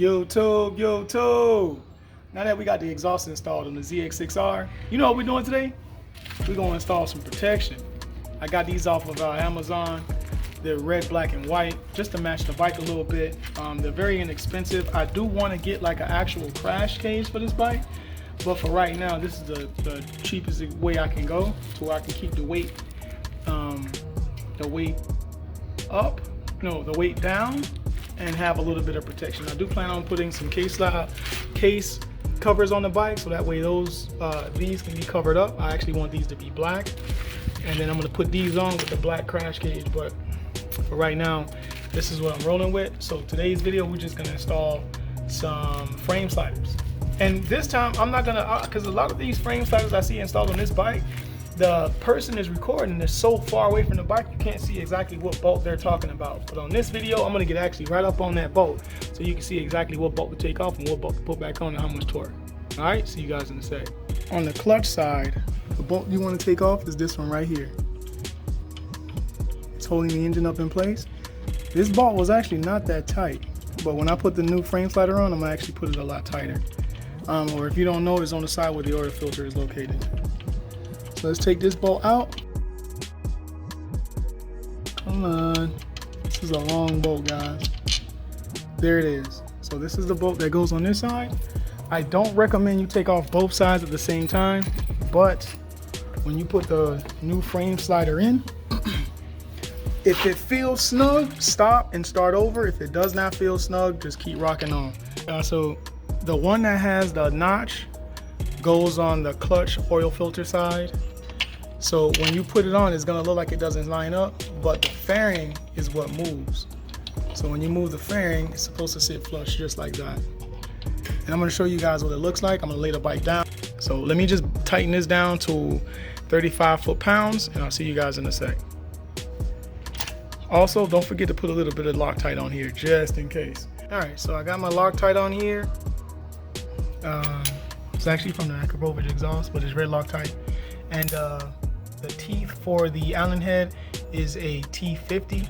YouTube. Now that we got the exhaust installed on the ZX6R, you know what we're doing today? We're going to install some protection. I got these off of Amazon. They're red, black, and white, just to match the bike a little bit. They're very inexpensive. I do want to get like an actual crash cage for this bike, but for right now, this is the cheapest way I can go to where I can keep the weight down and have a little bit of protection. I do plan on putting some case covers on the bike, so that way these can be covered up. I actually want these to be black, and then I'm going to put these on with the black crash cage, but for right now, this is what I'm rolling with. So today's video, we're just going to install some frame sliders. And this time, I'm not going to, because a lot of these frame sliders I see installed on this bike, the person is recording is so far away from the bike, you can't see exactly what bolt they're talking about. But on this video, I'm going to get actually right up on that bolt, so you can see exactly what bolt to take off and what bolt to put back on and how much torque. All right, see you guys in a sec. On the clutch side, the bolt you want to take off is this one right here. It's holding the engine up in place. This bolt was actually not that tight, but when I put the new frame slider on, I'm going to actually put it a lot tighter. Or if you don't know, it's on the side where the oil filter is located. So let's take this bolt out. Come on. This is a long bolt, guys. There it is. So this is the bolt that goes on this side. I don't recommend you take off both sides at the same time, but when you put the new frame slider in, if it feels snug, stop and start over. If it does not feel snug, just keep rocking on. So the one that has the notch goes on the clutch oil filter side. So when you put it on, it's gonna look like it doesn't line up, but the fairing is what moves. So when you move the fairing, it's supposed to sit flush just like that. And I'm gonna show you guys what it looks like. I'm gonna lay the bike down. So let me just tighten this down to 35 foot-pounds, and I'll see you guys in a sec. Also, don't forget to put a little bit of Loctite on here, just in case. All right, so I got my Loctite on here. It's actually from the Kawasaki exhaust, but it's red Loctite. And the teeth for the Allen head is a T50.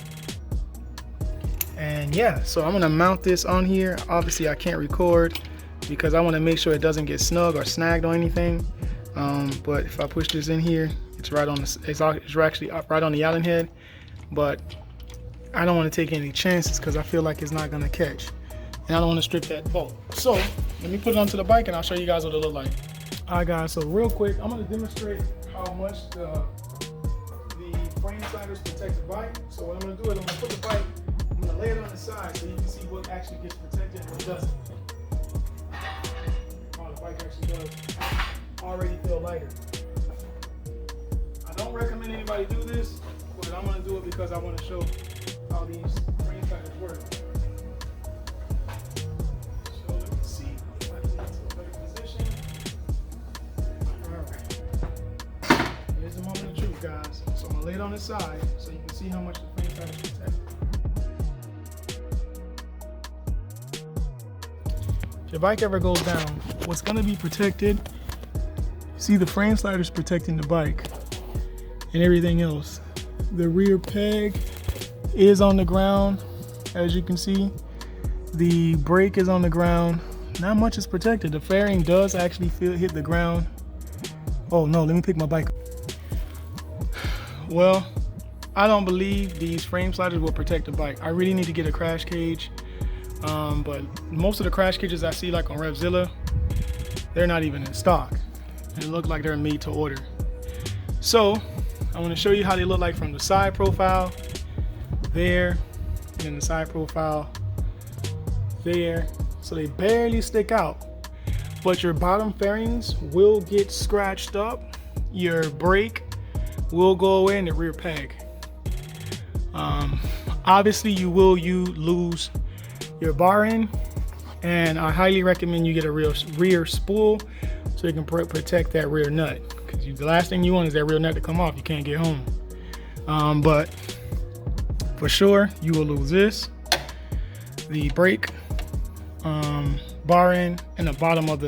And yeah, so I'm gonna mount this on here. Obviously I can't record because I wanna make sure it doesn't get snug or snagged or anything. But if I push this in here, it's right on it's actually up right on the Allen head. But I don't wanna take any chances because I feel like it's not gonna catch. And I don't wanna strip that bolt. So let me put it onto the bike and I'll show you guys what it look like. All right guys, so real quick, I'm gonna demonstrate how much the frame sliders protect the bike. So what I'm gonna do is I'm gonna put the bike, I'm gonna lay it on the side so you can see what actually gets protected and what doesn't. Oh, the bike actually does already feel lighter. I don't recommend anybody do this, but I'm gonna do it because I wanna show how these frame sliders work. So let me see if I can get to a better position. Here's the moment of truth, guys. So I'm gonna lay it on the side so you can see how much the frame sliders protect. If your bike ever goes down, what's gonna be protected? See, the frame sliders protecting the bike and everything else. The rear peg is on the ground, as you can see. The brake is on the ground. Not much is protected. The fairing does actually hit the ground. Oh no, let me pick my bike up. Well, I don't believe these frame sliders will protect the bike. I really need to get a crash cage. But most of the crash cages I see like on Revzilla, they're not even in stock. They look like they're made to order. So I'm going to show you how they look like from the side profile there, and then the side profile there. So they barely stick out, but your bottom fairings will get scratched up. Your brake will go away in the rear peg. Obviously you will lose your bar end, and I highly recommend you get a rear spool so you can protect that rear nut, because the last thing you want is that rear nut to come off. You can't get home. But for sure you will lose this, the brake, bar end, and the bottom of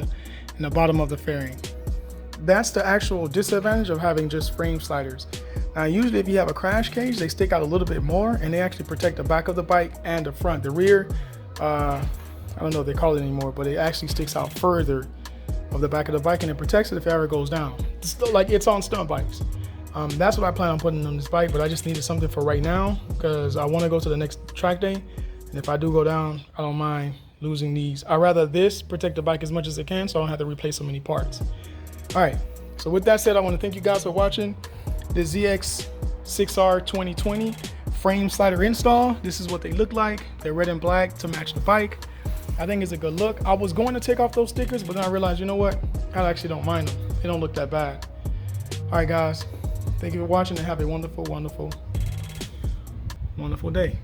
the fairing. That's the actual disadvantage of having just frame sliders. Now usually if you have a crash cage, they stick out a little bit more and they actually protect the back of the bike and the front. The rear I don't know what they call it anymore, but it actually sticks out further of the back of the bike, and it protects it if it ever goes down. It's still like it's on stunt bikes. That's what I plan on putting on this bike, but I just needed something for right now because I want to go to the next track day, and if I do go down, I don't mind losing these. I'd rather this protect the bike as much as it can so I don't have to replace so many parts. All right, so with that said, I want to thank you guys for watching the ZX6R 2020 frame slider install. This is what they look like. They're red and black to match the bike. I think it's a good look. I was going to take off those stickers, but then I realized, you know what? I actually don't mind them. They don't look that bad. All right, guys. Thank you for watching and have a wonderful, wonderful, wonderful day.